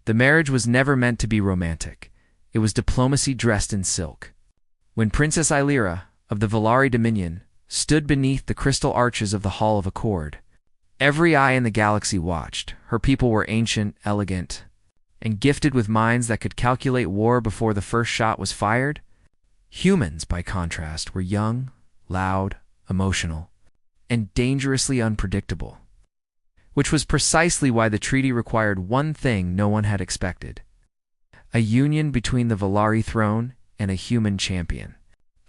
The marriage was never meant to be romantic. It was diplomacy dressed in silk. When Princess Aelyra, of the Valari Dominion, stood beneath the crystal arches of the Hall of Accord, every eye in the galaxy watched. Her people were ancient, elegant, and gifted with minds that could calculate war before the first shot was fired. Humans, by contrast, were young, loud, emotional, and dangerously unpredictable, which was precisely why the treaty required one thing no one had expected: a union between the Valari throne and a human champion.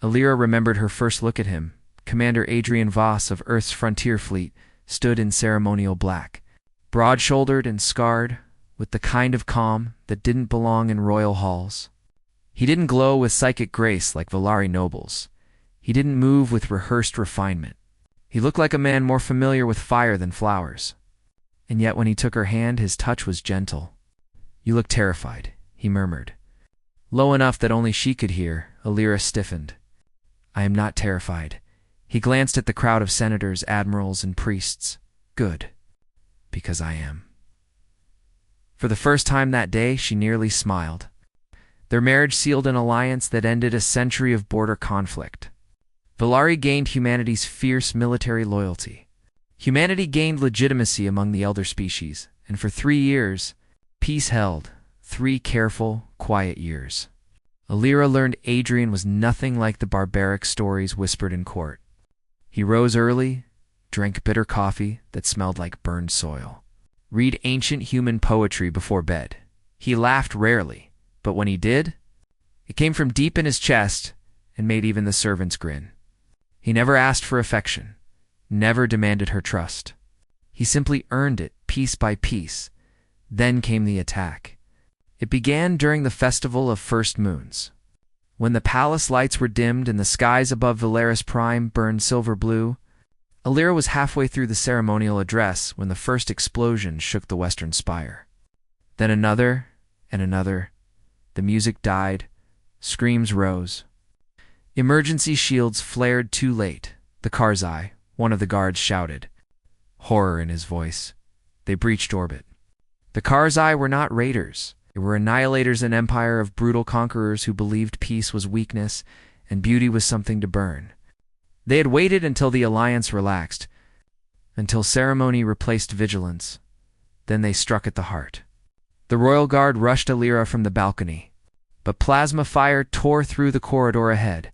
Aelyra remembered her first look at him. Commander Adrian Voss of Earth's frontier fleet stood in ceremonial black, broad-shouldered and scarred, with the kind of calm that didn't belong in royal halls. He didn't glow with psychic grace like Valari nobles. He didn't move with rehearsed refinement. He looked like a man more familiar with fire than flowers. And yet when he took her hand, his touch was gentle. "You look terrified," he murmured. Low enough that only she could hear, Aelyra stiffened. "I am not terrified." He glanced at the crowd of senators, admirals, and priests. "Good, because I am." For the first time that day, she nearly smiled. Their marriage sealed an alliance that ended a century of border conflict. Valari gained humanity's fierce military loyalty. Humanity gained legitimacy among the elder species, and for 3 years, peace held. 3 careful, quiet years. Aelyra learned Adrian was nothing like the barbaric stories whispered in court. He rose early, drank bitter coffee that smelled like burned soil, read ancient human poetry before bed. He laughed rarely, but when he did, it came from deep in his chest and made even the servants grin. He never asked for affection, never demanded her trust. He simply earned it piece by piece. Then came the attack. It began during the Festival of First Moons. When the palace lights were dimmed and the skies above Valeris Prime burned silver blue, Aelyra was halfway through the ceremonial address when the first explosion shook the western spire. Then another and another. The music died. Screams rose. Emergency shields flared too late. The Karzai, one of the guards, shouted, horror in his voice. They breached orbit. The Karzai were not raiders. They were annihilators, an empire of brutal conquerors who believed peace was weakness and beauty was something to burn. They had waited until the alliance relaxed, until ceremony replaced vigilance. Then they struck at the heart. The royal guard rushed Aelyra from the balcony, but plasma fire tore through the corridor ahead.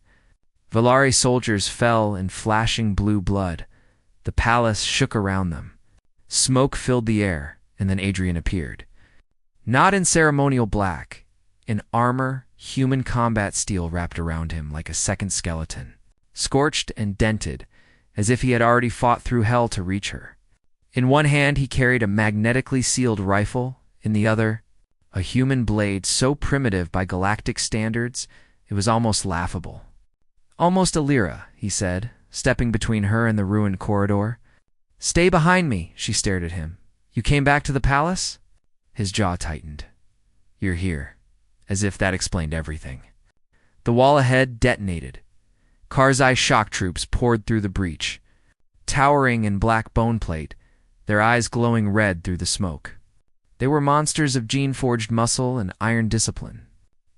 Valari soldiers fell in flashing blue blood. The palace shook around them. Smoke filled the air, and then Adrian appeared. Not in ceremonial black, in armor, human combat steel wrapped around him like a second skeleton, scorched and dented, as if he had already fought through hell to reach her. In one hand he carried a magnetically sealed rifle, in the other, a human blade so primitive by galactic standards it was almost laughable. "Almost Aelyra," he said, stepping between her and the ruined corridor. "Stay behind me," she stared at him. "You came back to the palace?" His jaw tightened. "You're here," as if that explained everything. The wall ahead detonated. Karzai shock troops poured through the breach, towering in black bone plate, their eyes glowing red through the smoke. They were monsters of gene-forged muscle and iron discipline.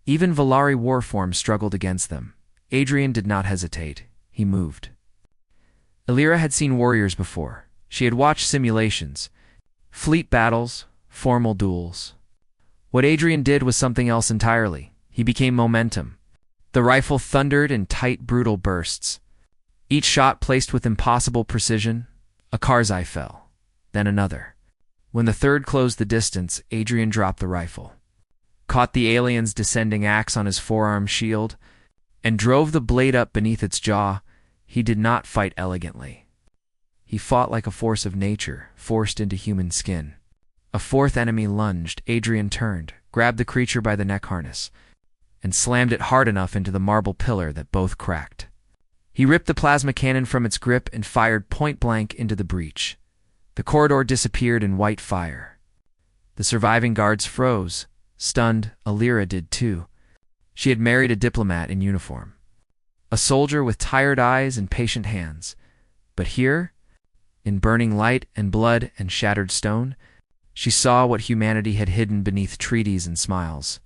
Even Valari war forms struggled against them. Adrian did not hesitate. He moved. Aelyra had seen warriors before. She had watched simulations, fleet battles, formal duels. What Adrian did was something else entirely. He became momentum. The rifle thundered in tight, brutal bursts. Each shot placed with impossible precision. A Karzai fell, then another. When the third closed the distance, Adrian dropped the rifle, caught the alien's descending axe on his forearm shield, and drove the blade up beneath its jaw. He did not fight elegantly. He fought like a force of nature, forced into human skin. A fourth enemy lunged. Adrian turned, grabbed the creature by the neck harness, and slammed it hard enough into the marble pillar that both cracked. He ripped the plasma cannon from its grip and fired point-blank into the breach. The corridor disappeared in white fire. The surviving guards froze. Stunned, Aelyra did too. She had married a diplomat in uniform, a soldier with tired eyes and patient hands. But here, in burning light and blood and shattered stone, She saw what humanity had hidden beneath treaties and smiles.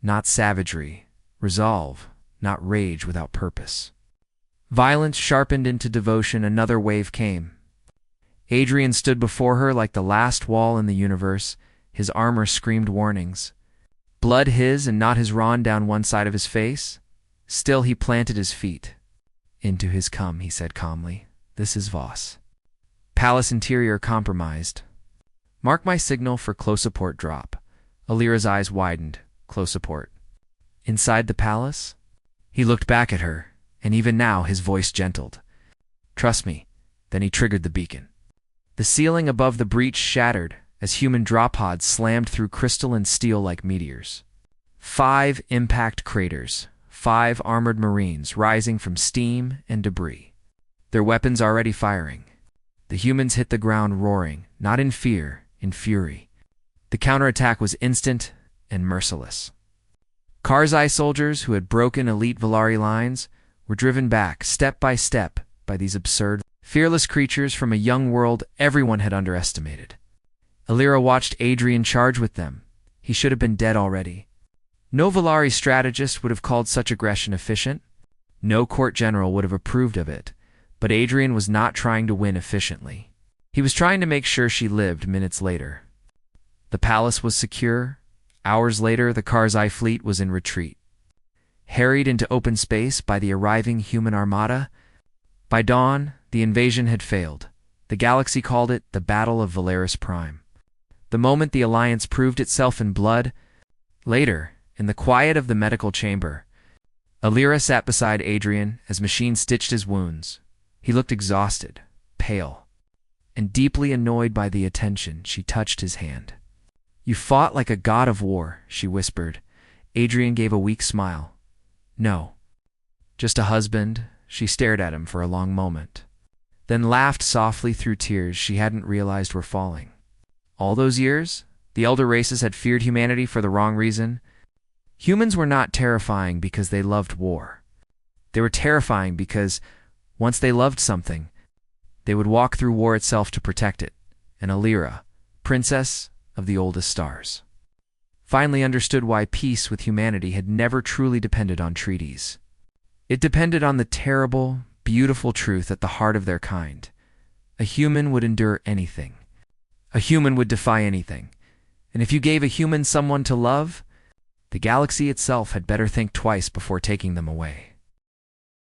Not savagery, resolve, not rage without purpose. Violence sharpened into devotion, another wave came. Adrian stood before her like the last wall in the universe. His armor screamed warnings. Blood his and not his ran down one side of his face. Still he planted his feet. Into his come, he said calmly. This is Voss. Palace interior compromised. Mark my signal for close support drop. Aelyra's eyes widened. Close support. Inside the palace? He looked back at her, and even now his voice gentled. Trust me. Then he triggered the beacon. The ceiling above the breach shattered as human drop pods slammed through crystal and steel like meteors. 5 impact craters, 5 armored marines rising from steam and debris. Their weapons already firing. The humans hit the ground roaring, not in fear, in fury. The counterattack was instant and merciless. Karzai soldiers who had broken elite Valari lines were driven back, step by step, by these absurd, fearless creatures from a young world everyone had underestimated. Aelyra watched Adrian charge with them. He should have been dead already. No Valari strategist would have called such aggression efficient. No court general would have approved of it. But Adrian was not trying to win efficiently. He was trying to make sure she lived minutes later. The palace was secure. Hours later, the Karzai fleet was in retreat. Harried into open space by the arriving human armada, by dawn, the invasion had failed. The galaxy called it the Battle of Valaris Prime. The moment the alliance proved itself in blood, later, in the quiet of the medical chamber, Aelyra sat beside Adrian as machine stitched his wounds. He looked exhausted, pale, and deeply annoyed by the attention. She touched his hand. You fought like a god of war, she whispered. Adrian gave a weak smile. No, just a husband. She stared at him for a long moment, then laughed softly through tears she hadn't realized were falling. All those years, the elder races had feared humanity for the wrong reason. Humans were not terrifying because they loved war. They were terrifying because, once they loved something, they would walk through war itself to protect it. And Aelyra, princess of the oldest stars, finally understood why peace with humanity had never truly depended on treaties. It depended on the terrible, beautiful truth at the heart of their kind. A human would endure anything. A human would defy anything. And if you gave a human someone to love, the galaxy itself had better think twice before taking them away.